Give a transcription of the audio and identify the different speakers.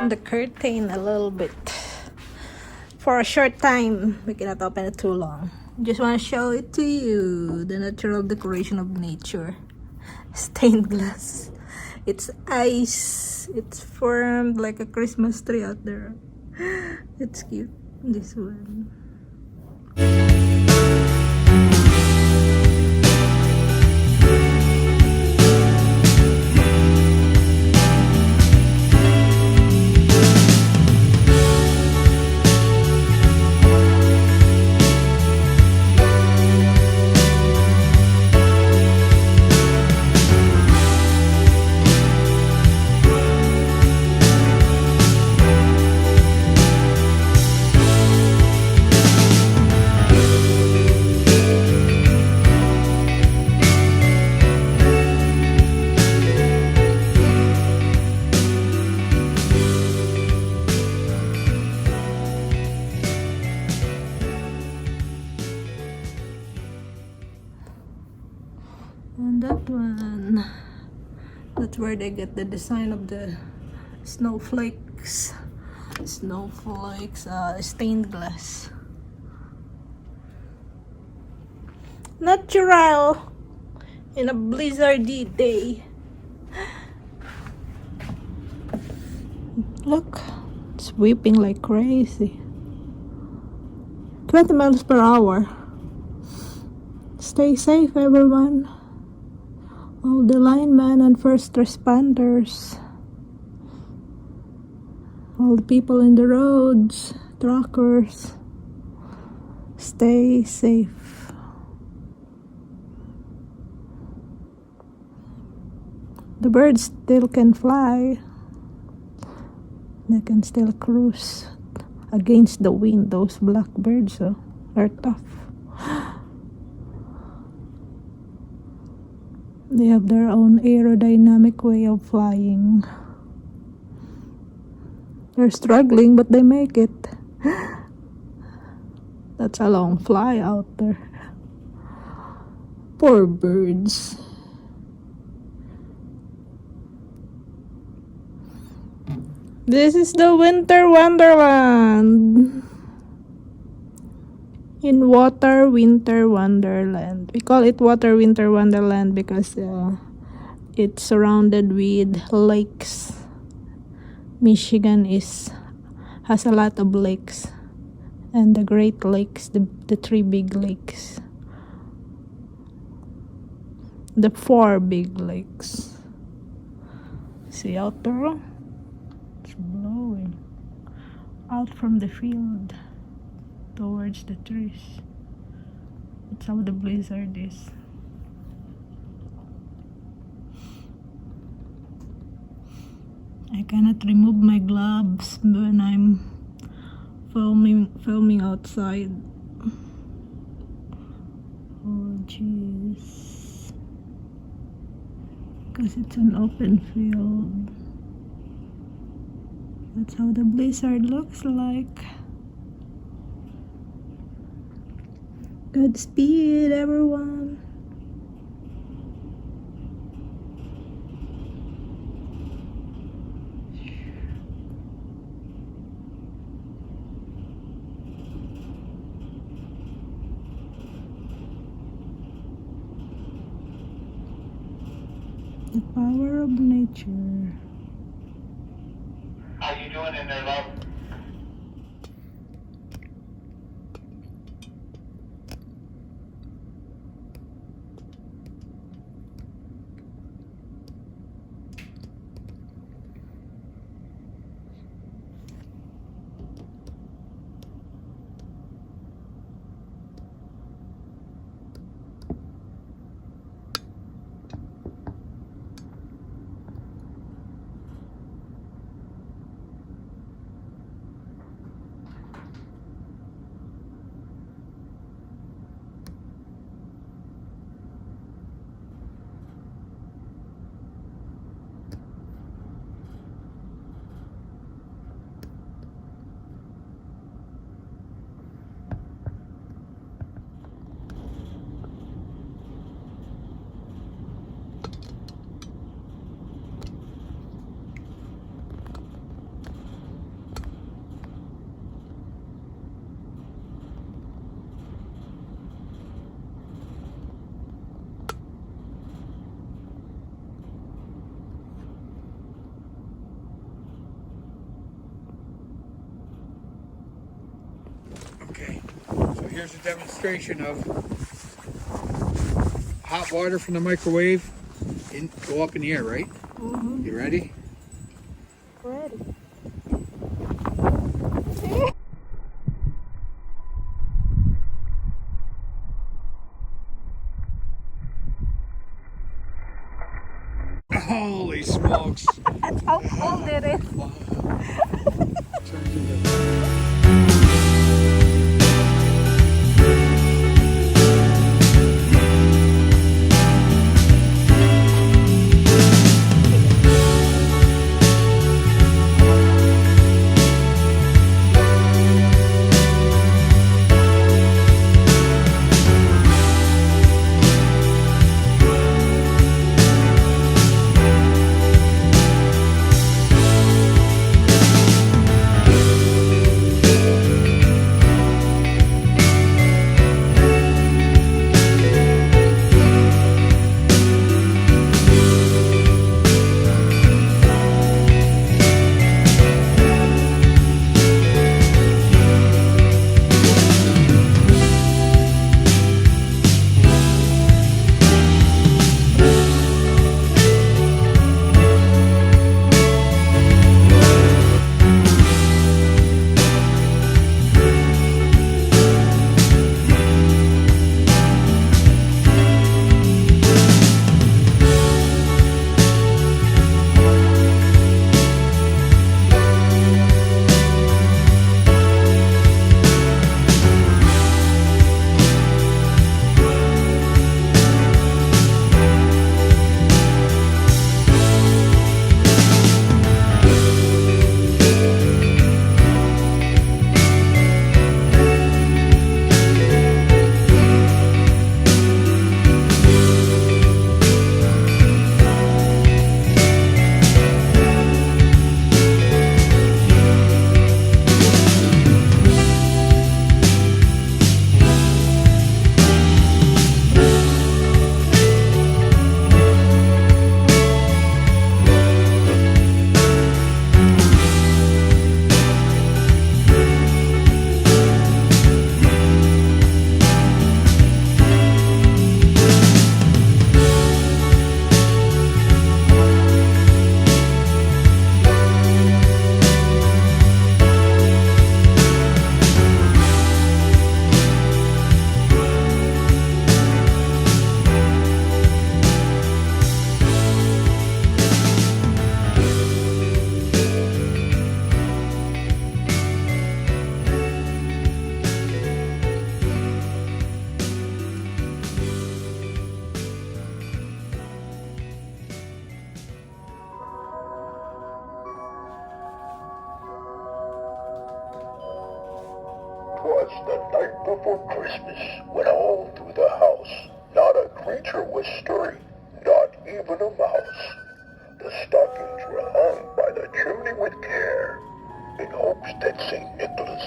Speaker 1: open the curtain a little bit for a short time. We cannot open it too long. Just want to show it to you, the natural decoration of nature. Stained glass. It's ice. It's formed like a Christmas tree out there. It's cute. This one. And that one, that's where they get the design of the snowflakes. Stained glass. Natural in a blizzardy day. Look, it's whipping like crazy. 20 miles per hour. Stay safe, everyone. All the linemen and first responders, all the people in the roads, truckers, stay safe. The birds still can fly. They can still cruise against the wind. Those black birds are tough. They have their own aerodynamic way of flying. They're struggling, but they make it. That's a long fly out there. Poor birds. This is the winter wonderland. In water winter wonderland. We call it water winter wonderland because it's surrounded with lakes. Michigan has a lot of lakes, and the Great Lakes, the three big lakes, the four big lakes. See out there? It's blowing out from the field towards the trees. That's how the blizzard is. I cannot remove my gloves when I'm filming outside. Oh jeez, because it's an open field. That's how the blizzard looks like. Godspeed, everyone. The power of nature.
Speaker 2: How you doing in there, love? here's a demonstration of hot water from the microwave go up in the air, right?
Speaker 1: Mm-hmm.
Speaker 2: You ready?
Speaker 1: Ready.
Speaker 2: Holy smokes!
Speaker 1: That's how cold it is.
Speaker 3: Was the night before Christmas, when all through the house not a creature was stirring, not even a mouse. The stockings were hung by the chimney with care, in hopes that St. Nicholas